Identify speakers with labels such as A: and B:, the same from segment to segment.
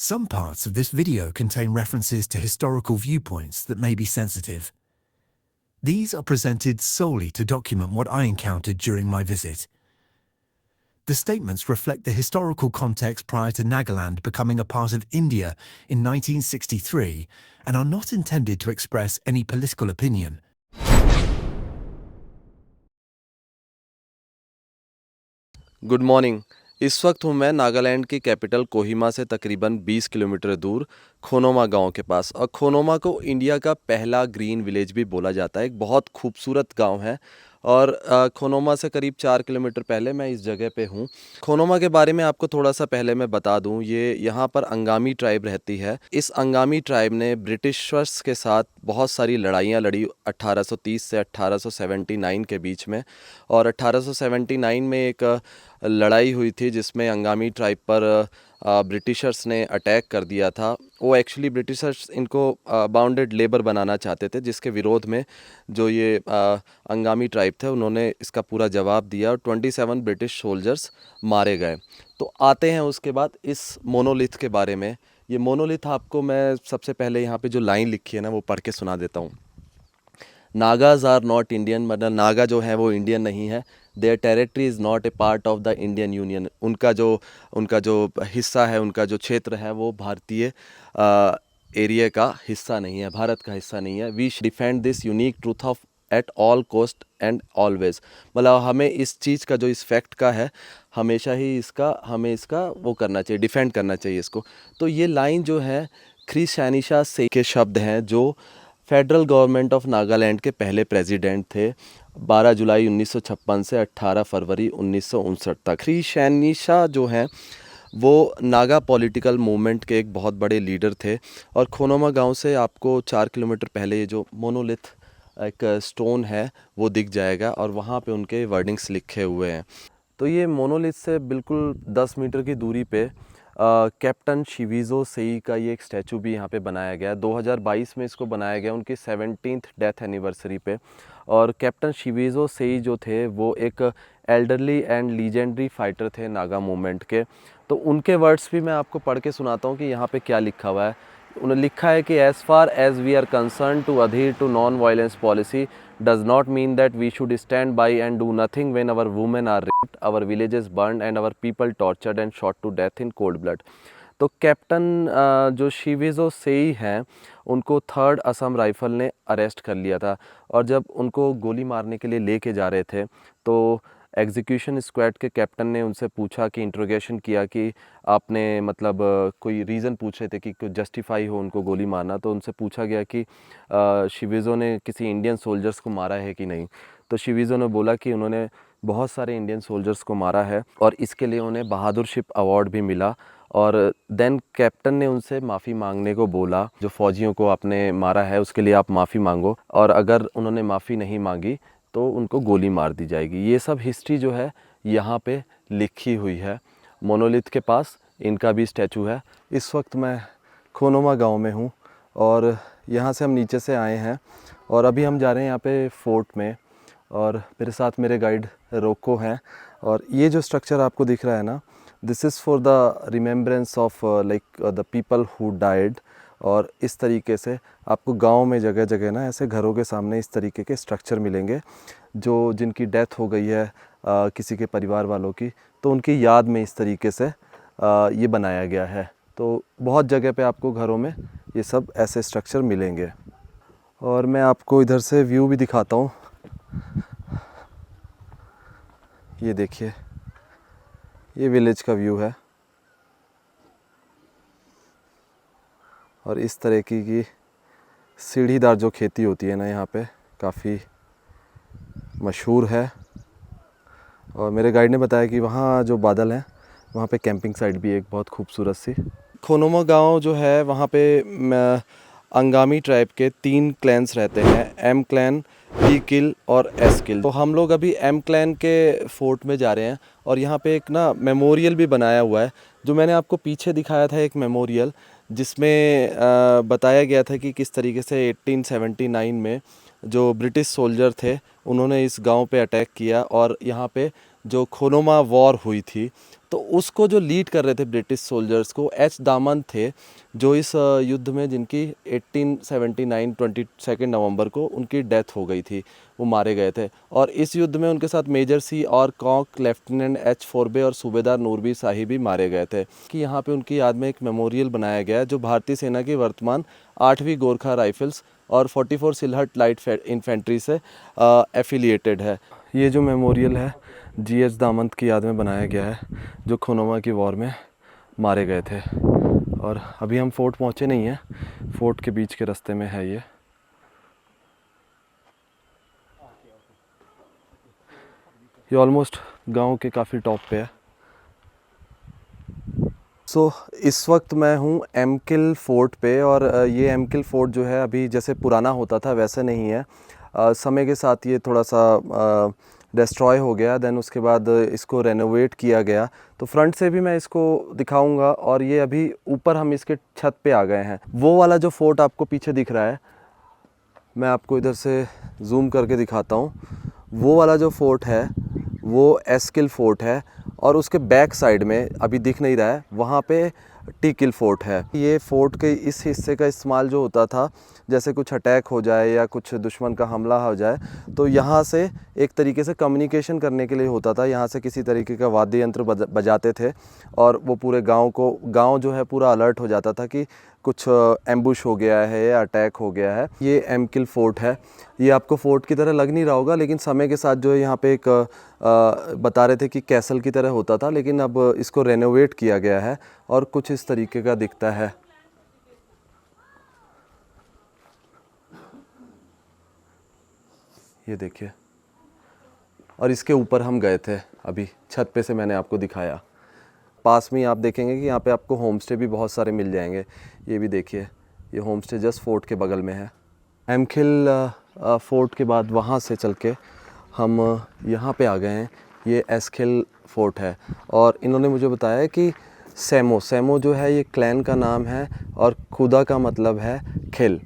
A: Some parts of this video contain references to historical viewpoints that may be sensitive. These are presented solely to document what I encountered during my visit. The statements reflect the historical context prior to Nagaland becoming a part of India in 1963 and are not intended to express any political opinion.
B: Good morning. इस वक्त हूँ मैं नागालैंड की capital Kohima से तकरीबन 20 kilometre दूर खोनोमा गांव के पास। और खोनोमा को इंडिया का पहला ग्रीन विलेज भी बोला जाता है। एक बहुत खूबसूरत गांव है और खोनोमा से करीब 4 किलोमीटर पहले मैं इस जगह पे हूँ। खोनोमा के बारे में आपको थोड़ा सा पहले मैं बता दूँ, ये यहाँ पर अंगामी ट्राइब रहती है। इस अंगामी ट्राइब ने ब्रिटिशर्स के साथ बहुत सारी लड़ाइयाँ लड़ी 1830 से 1879 के बीच में। और 1879 में एक लड़ाई हुई थी जिसमें अंगामी ट्राइब पर ब्रिटिशर्स ने अटैक कर दिया था। वो एक्चुअली ब्रिटिशर्स इनको बाउंडेड लेबर बनाना चाहते थे, जिसके विरोध में जो ये अंगामी ट्राइब थे उन्होंने इसका पूरा जवाब दिया और 27 ब्रिटिश सोल्जर्स मारे गए। तो आते हैं उसके बाद इस मोनोलिथ के बारे में। ये मोनोलिथ आपको मैं सबसे पहले यहाँ पे जो लाइन लिखी है ना वो पढ़ के सुना देता हूँ। नागाज आर नॉट इंडियन, मतलब नागा जो है वो इंडियन नहीं है। Their territory is not a part of the Indian union. उनका जो हिस्सा है, उनका जो क्षेत्र है वो भारतीय एरिया का हिस्सा नहीं है, भारत का हिस्सा नहीं है। We defend this unique truth of at all cost and always. मतलब हमें इस चीज़ का जो इस फैक्ट का है हमेशा ही हमें इसका वो करना चाहिए, डिफेंड करना चाहिए इसको। तो ये लाइन जो है ख्री शैनिशा से के शब्द हैं जो फेडरल गवर्नमेंट ऑफ नागालैंड के पहले प्रेसिडेंट थे 12 जुलाई 1956 से 18 फरवरी 1959 तक। ख्री शैनिशा जो हैं वो नागा पॉलिटिकल मूवमेंट के एक बहुत बड़े लीडर थे। और खोनोमा गांव से आपको 4 किलोमीटर पहले ये जो मोनोलिथ एक स्टोन है वो दिख जाएगा और वहाँ पे उनके वर्डिंग्स लिखे हुए हैं। तो ये मोनोलिथ से बिल्कुल 10 मीटर की दूरी पे कैप्टन शिविज़ो सेई का ये एक स्टैचू भी यहाँ पे बनाया गया। 2022 में इसको बनाया गया उनकी 17th डेथ एनिवर्सरी पे। और कैप्टन शिविज़ो सेई जो थे वो एक एल्डरली एंड लीजेंडरी फाइटर थे नागा मूवमेंट के। तो उनके वर्ड्स भी मैं आपको पढ़ के सुनाता हूँ कि यहाँ पे क्या लिखा हुआ है। उन्होंने लिखा है कि as far as we are concern to adhere to non violence policy does not mean that we should stand by and do nothing when our women are raped, our villages burned and our people tortured and shot to death in cold blood। तो captain जो शिविज़ो सेई हैं उनको 3rd Assam rifle ने arrest कर लिया था। और जब उनको गोली मारने के लिए लेके जा रहे थे तो एग्जीक्यूशन स्क्वाड के कैप्टन ने उनसे पूछा कि इंट्रोगेशन किया कि आपने मतलब कोई रीज़न पूछ रहे थे कि कोई जस्टिफाई हो उनको गोली मारना। तो उनसे पूछा गया कि शिविज़ो ने किसी इंडियन सोल्जर्स को मारा है कि नहीं। तो शिविज़ो ने बोला कि उन्होंने बहुत सारे इंडियन सोल्जर्स को मारा है और इसके लिए उन्हें बहादुरशिप अवार्ड भी मिला। और देन कैप्टन ने उनसे माफ़ी मांगने को बोला, जो फ़ौजियों को आपने मारा है उसके लिए आप माफ़ी मांगो, और अगर उन्होंने माफ़ी नहीं मांगी तो उनको गोली मार दी जाएगी। ये सब हिस्ट्री जो है यहाँ पे लिखी हुई है। मोनोलिथ के पास इनका भी स्टैचू है। इस वक्त मैं खोनोमा गांव में हूँ और यहाँ से हम नीचे से आए हैं और अभी हम जा रहे हैं यहाँ पे फोर्ट में। और मेरे साथ मेरे गाइड रोको हैं। और ये जो स्ट्रक्चर आपको दिख रहा है ना, this is for the remembrance of like the people who died. और इस तरीके से आपको गांव में जगह जगह ना ऐसे घरों के सामने इस तरीके के स्ट्रक्चर मिलेंगे जो जिनकी डेथ हो गई है किसी के परिवार वालों की, तो उनकी याद में इस तरीके से ये बनाया गया है। तो बहुत जगह पे आपको घरों में ये सब ऐसे स्ट्रक्चर मिलेंगे। और मैं आपको इधर से व्यू भी दिखाता हूँ। ये देखिए, ये विलेज का व्यू है और इस तरह की सीढ़ीदार जो खेती होती है ना यहाँ पे काफ़ी मशहूर है। और मेरे गाइड ने बताया कि वहाँ जो बादल हैं वहाँ पे कैंपिंग साइट भी एक बहुत खूबसूरत सी। खोनोमा गांव जो है वहाँ पे अंगामी ट्राइब के 3 क्लैन्स रहते हैं, एम क्लैन, पी किल और एस किल। तो हम लोग अभी एम क्लैन के फोर्ट में जा रहे हैं और यहाँ पे एक ना मेमोरियल भी बनाया हुआ है जो मैंने आपको पीछे दिखाया था, एक मेमोरियल जिसमें बताया गया था कि किस तरीके से 1879 में जो ब्रिटिश सोल्जर थे उन्होंने इस गांव पे अटैक किया और यहाँ पे जो खोनोमा वॉर हुई थी तो उसको जो लीड कर रहे थे ब्रिटिश सोल्जर्स को एच दामन थे, जो इस युद्ध में जिनकी 1879 22 नवंबर को उनकी डेथ हो गई थी, वो मारे गए थे। और इस युद्ध में उनके साथ मेजर सी और कॉक, लेफ्टिनेंट एच फोरबे और सूबेदार नूरबी शाही भी मारे गए थे। कि यहाँ पे उनकी याद में एक मेमोरियल बनाया गया है जो भारतीय सेना की वर्तमान 8वीं गोरखा राइफल्स और 44 सिलहट लाइट इन्फेंट्री से एफिलिएटेड है। ये जो मेमोरियल है जीएच दामंत की याद में बनाया गया है, जो खुनोमा की वॉर में मारे गए थे। और अभी हम फोर्ट पहुँचे नहीं हैं, फोर्ट के बीच के रास्ते में है ये। ऑलमोस्ट गांव के काफ़ी टॉप पे है। इस वक्त मैं हूँ एमकिल फोर्ट पे, और ये एमकिल फोर्ट जो है अभी जैसे पुराना होता था वैसे नहीं है। समय के साथ ये थोड़ा सा डिस्ट्रॉय हो गया, देन उसके बाद इसको रेनोवेट किया गया। तो फ्रंट से भी मैं इसको दिखाऊंगा, और ये अभी ऊपर हम इसके छत पे आ गए हैं। वो वाला जो फोर्ट आपको पीछे दिख रहा है, मैं आपको इधर से जूम करके दिखाता हूँ। वो वाला जो फोर्ट है वो एस्किल फोर्ट है, और उसके बैक साइड में अभी दिख नहीं रहा है, वहाँ पे टी किल फोर्ट है। ये फोर्ट के इस हिस्से का इस्तेमाल जो होता था, जैसे कुछ अटैक हो जाए या कुछ दुश्मन का हमला हो जाए, तो यहाँ से एक तरीके से कम्युनिकेशन करने के लिए होता था। यहाँ से किसी तरीके का वाद्य यंत्र बजाते थे, और वो पूरे गांव जो है पूरा अलर्ट हो जाता था कि कुछ एम्बुश हो गया है या अटैक हो गया है। ये एमकिल फोर्ट है। ये आपको फोर्ट की तरह लग नहीं रहा होगा, लेकिन समय के साथ जो है यहाँ पे एक बता रहे थे कि कैसल की तरह होता था, लेकिन अब इसको रेनोवेट किया गया है और कुछ इस तरीके का दिखता है। ये देखिए, और इसके ऊपर हम गए थे अभी, छत पे से मैंने आपको दिखाया। पास में ही आप देखेंगे कि यहाँ पे आपको होम स्टे भी बहुत सारे मिल जाएंगे। ये भी देखिए, ये होम स्टे जस्ट फोर्ट के बगल में है। एमखिल फोर्ट के बाद वहाँ से चल के हम यहाँ पे आ गए हैं। ये एस्किल फोर्ट है, और इन्होंने मुझे बताया है कि सेमो जो है ये क्लैन का नाम है, और खुदा का मतलब है खिल,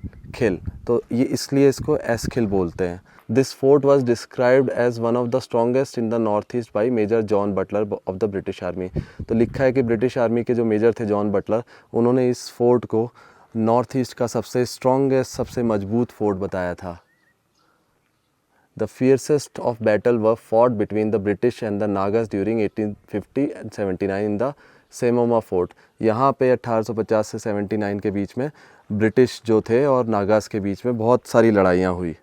B: तो ये इसलिए इसको एस्किल बोलते हैं। This fort was described as one of the strongest in the north east by major John Butler of the British army. तो लिखा है कि ब्रिटिश आर्मी के जो मेजर थे जॉन बटलर, उन्होंने इस फोर्ट को नॉर्थ ईस्ट का सबसे स्ट्रॉन्गेस्ट, सबसे मजबूत फोर्ट बताया था। The fiercest of battle were fought between the British and the Nagas during 1850 and 79 in the सेमोमा फोर्ट। यहाँ पे 1850 से 79 के बीच में ब्रिटिश जो थे और नागास के बीच में बहुत सारी लड़ाइयाँ हुई।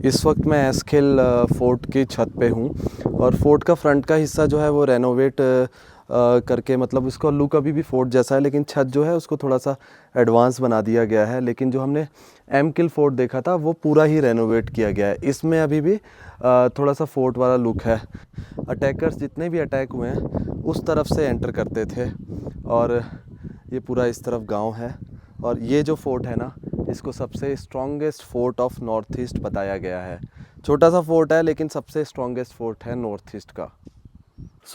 B: इस वक्त मैं एस्किल फोर्ट की छत पे हूँ, और फोर्ट का फ्रंट का हिस्सा जो है वो रेनोवेट करके, मतलब उसका लुक अभी भी फोर्ट जैसा है, लेकिन छत जो है उसको थोड़ा सा एडवांस बना दिया गया है। लेकिन जो हमने एमकिल फोर्ट देखा था वो पूरा ही रेनोवेट किया गया है। इसमें अभी भी थोड़ा सा फोर्ट वाला लुक है। अटैकर्स जितने भी अटैक हुए हैं उस तरफ से एंटर करते थे, और ये पूरा इस तरफ गांव है। और ये जो फोर्ट है ना, इसको सबसे strongest fort of north east बताया गया है। छोटा सा फोर्ट है, लेकिन सबसे स्ट्रॉन्गेस्ट फोर्ट है नॉर्थ ईस्ट का।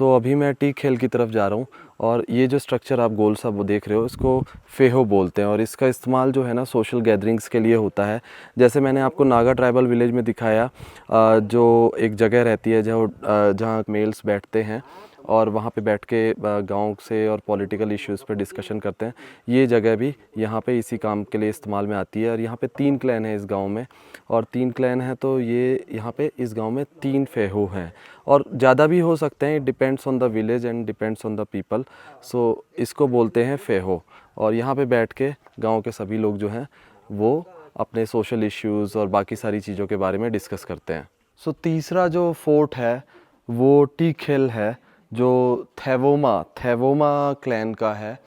B: अभी मैं टी खेल की तरफ जा रहा हूँ, और ये जो स्ट्रक्चर आप गोल सा वो देख रहे हो, इसको फेहो बोलते हैं, और इसका इस्तेमाल जो है ना सोशल गैदरिंग्स के लिए होता है। जैसे मैंने आपको नागा ट्राइबल विलेज में दिखाया, जो एक जगह रहती है जहाँ मेल्स बैठते हैं और वहाँ पे बैठ के गाँव से और पॉलिटिकल इश्यूज़ पे डिस्कशन करते हैं। ये जगह भी यहाँ पे इसी काम के लिए इस्तेमाल में आती है। और यहाँ पे 3 क्लैन हैं इस गांव में, और 3 क्लैन हैं, तो ये यहाँ पे इस गांव में 3 फेहो हैं, और ज़्यादा भी हो सकते हैं। It depends on the village and depends on the people. इसको बोलते हैं फेहो। और यहाँ पे बैठ के गाँव के सभी लोग जो हैं वो अपने सोशल इश्यूज़ और बाकी सारी चीज़ों के बारे में डिस्कस करते हैं। तीसरा जो फोर्ट है वो टी खेल है, जो थेवोमा क्लैन का है,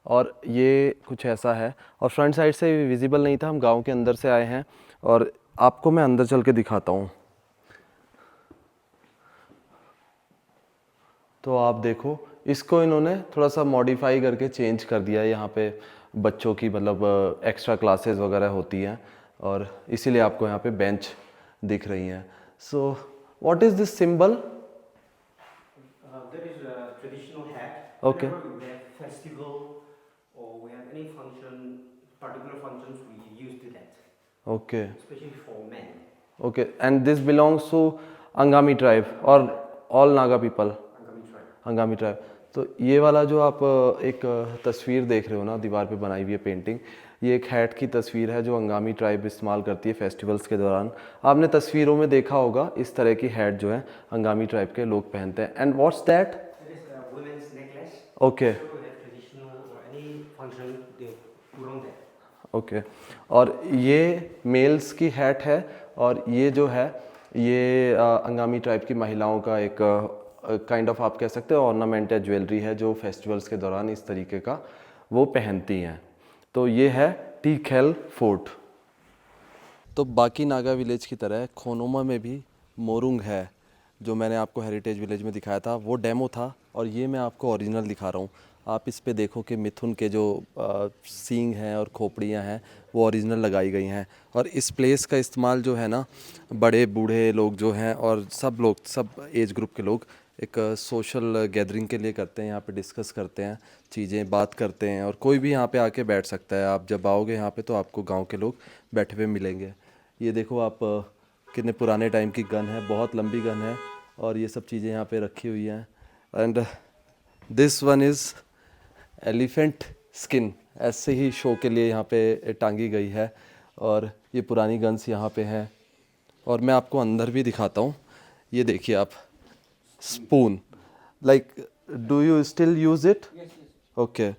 B: और ये कुछ ऐसा है। और फ्रंट साइड से विजिबल नहीं था, हम गांव के अंदर से आए हैं, और आपको मैं अंदर चल के दिखाता हूँ। तो आप देखो, इसको इन्होंने थोड़ा सा मॉडिफाई करके चेंज कर दिया है। यहाँ पे बच्चों की मतलब एक्स्ट्रा क्लासेस वगैरह होती हैं, और इसीलिए आपको यहाँ पे बेंच दिख रही हैं। What is this symbol?
C: There is a traditional hat.
B: Okay.
C: Whenever we have festival or we have any function, particular functions, we use to that,
B: Okay.
C: especially for men.
B: Okay. And this belongs to Angami tribe or all Naga people?
C: Angami tribe.
B: Angami tribe. तो ये वाला जो आप एक तस्वीर देख रहे हो ना दीवार पे बनाई हुई है पेंटिंग, ये एक हैट की तस्वीर है जो अंगामी ट्राइब इस्तेमाल करती है फेस्टिवल्स के दौरान। आपने तस्वीरों में देखा होगा इस तरह की हैट जो है अंगामी ट्राइब के लोग पहनते हैं। And what's that?
C: That is a women's necklace.
B: Okay
C: So we have traditional or any function they put on that.
B: Okay और ये मेल्स की हैट है और ये जो है ये अंगामी ट्राइब की महिलाओं का एक काइंड ऑफ आप कह सकते हो ऑर्नामेंट या ज्वेलरी है जो फेस्टिवल्स के दौरान इस तरीके का वो पहनती हैं। तो ये है टी खेल फोर्ट। तो बाकी नागा विलेज की तरह खोनोमा में भी मोरुंग है, जो मैंने आपको हेरिटेज विलेज में दिखाया था वो डेमो था और ये मैं आपको ओरिजिनल दिखा रहा हूँ। आप इस पे देखो कि मिथुन के जो सींग हैं और खोपड़ियाँ हैं वो ओरिजिनल लगाई गई हैं। और इस प्लेस का इस्तेमाल जो है ना बड़े बूढ़े लोग जो हैं और सब एज ग्रुप के लोग एक सोशल गैदरिंग के लिए करते हैं। यहाँ पे डिस्कस करते हैं चीज़ें, बात करते हैं और कोई भी यहाँ पे आके बैठ सकता है। आप जब आओगे यहाँ पे तो आपको गांव के लोग बैठे हुए मिलेंगे। ये देखो आप कितने पुराने टाइम की गन है, बहुत लंबी गन है और ये सब चीज़ें यहाँ पे रखी हुई हैं। And this one is elephant skin, ऐसे ही शो के लिए यहाँ पे टांगी गई है और ये पुरानी गन्स यहाँ पे हैं। और मैं आपको अंदर भी दिखाता हूँ। ये देखिए आप, spoon, like do you still use it? Okay,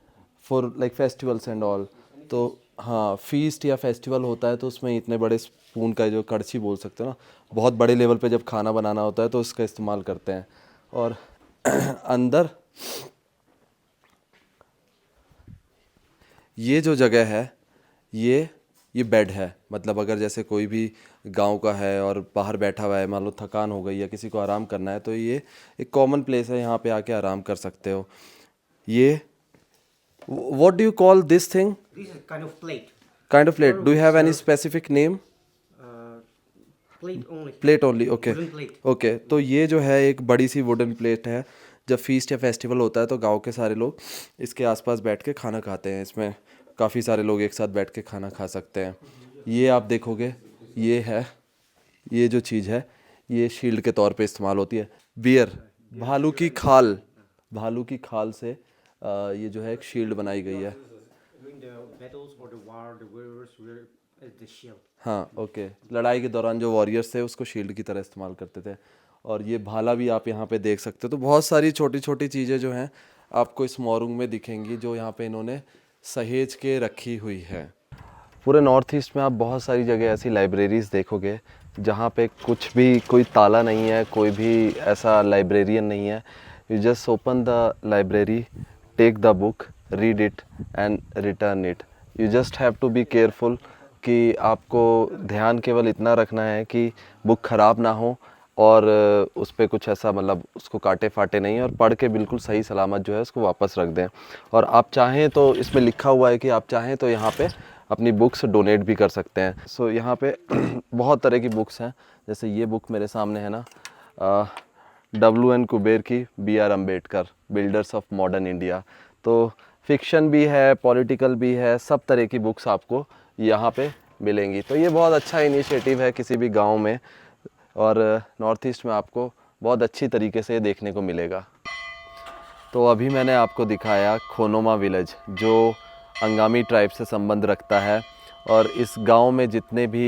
B: for like festivals and all. तो हाँ, फीस्ट या फेस्टिवल होता है तो उसमें इतने बड़े स्पून का जो कड़छी बोल सकते हो ना, बहुत बड़े लेवल पे जब खाना बनाना होता है तो इसका इस्तेमाल करते हैं। और अंदर ये जो जगह है ये बेड है। मतलब अगर जैसे कोई भी गांव का है और बाहर बैठा हुआ है, मान लो थकान हो गई या किसी को आराम करना है, तो ये एक कॉमन प्लेस है, यहाँ पे आके आराम कर सकते हो। ये what do you call this thing?
C: This is kind of plate.
B: Kind of plate. Do you have any specific name?
C: Plate only.
B: Plate only, okay
C: Wooden plate.
B: Okay. तो ये जो है एक बड़ी सी वुडन प्लेट है। जब फीस्ट या festival होता है तो गांव के सारे लोग इसके आसपास बैठ के खाना खाते हैं। इसमें काफ़ी सारे लोग एक साथ बैठ के खाना खा सकते हैं। ये आप देखोगे, ये है, ये जो चीज़ है ये शील्ड के तौर पे इस्तेमाल होती है। बियर, भालू की खाल से ये जो है एक शील्ड बनाई गई है।
C: During the battles or the war, the warriors wear as the shield.
B: हाँ ओके, लड़ाई के दौरान जो वॉरियर्स थे उसको शील्ड की तरह इस्तेमाल करते थे। और ये भाला भी आप यहाँ पे देख सकते हो। तो बहुत सारी छोटी छोटी चीज़ें जो हैं आपको इस मोरुंग में दिखेंगी जो यहाँ पे इन्होंने सहेज के रखी हुई है। पूरे नॉर्थ ईस्ट में आप बहुत सारी जगह ऐसी लाइब्रेरीज़ देखोगे जहाँ पे कुछ भी कोई ताला नहीं है, कोई भी ऐसा लाइब्रेरियन नहीं है। You just open the library, take the book, read it and return it. You just have to be careful कि आपको ध्यान केवल इतना रखना है कि बुक ख़राब ना हो और उस पर कुछ ऐसा मतलब उसको काटे फाटे नहीं, और पढ़ के बिल्कुल सही सलामत जो है उसको वापस रख दें। और आप चाहें तो इसमें लिखा हुआ है कि आप चाहें तो यहाँ पे अपनी बुक्स डोनेट भी कर सकते हैं। सो यहाँ पे बहुत तरह की बुक्स हैं। जैसे ये बुक मेरे सामने है ना, W.N. कुबेर की B.R. Ambedkar, builders of modern India. तो फिक्शन भी है, पॉलिटिकल भी है, सब तरह की बुक्स आपको यहाँ पे मिलेंगी। तो ये बहुत अच्छा इनिशिएटिव है किसी भी गांव में, और नॉर्थ ईस्ट में आपको बहुत अच्छी तरीके से देखने को मिलेगा। तो अभी मैंने आपको दिखाया खोनोमा विलेज जो अंगामी ट्राइब से संबंध रखता है, और इस गांव में जितने भी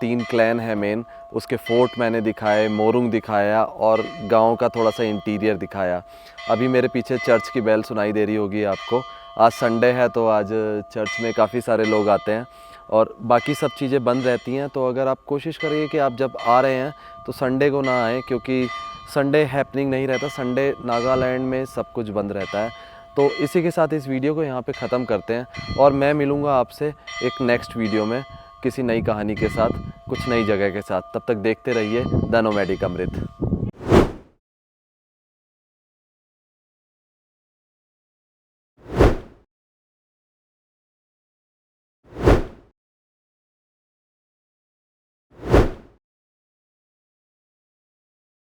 B: 3 क्लैन हैं मेन, उसके फोर्ट मैंने दिखाए, मोरुंग दिखाया और गांव का थोड़ा सा इंटीरियर दिखाया। अभी मेरे पीछे चर्च की बेल सुनाई दे रही होगी आपको। आज संडे है तो आज चर्च में काफ़ी सारे लोग आते हैं और बाकी सब चीज़ें बंद रहती हैं। तो अगर आप कोशिश करिए कि आप जब आ रहे हैं तो संडे को ना आएँ, क्योंकि संडे हैपनिंग नहीं रहता। संडे नागालैंड में सब कुछ बंद रहता है। तो इसी के साथ इस वीडियो को यहाँ पे ख़त्म करते हैं और मैं मिलूँगा आपसे एक नेक्स्ट वीडियो में किसी नई कहानी के साथ, कुछ नई जगह के साथ। तब तक देखते रहिए द नोमैडिक अमृत।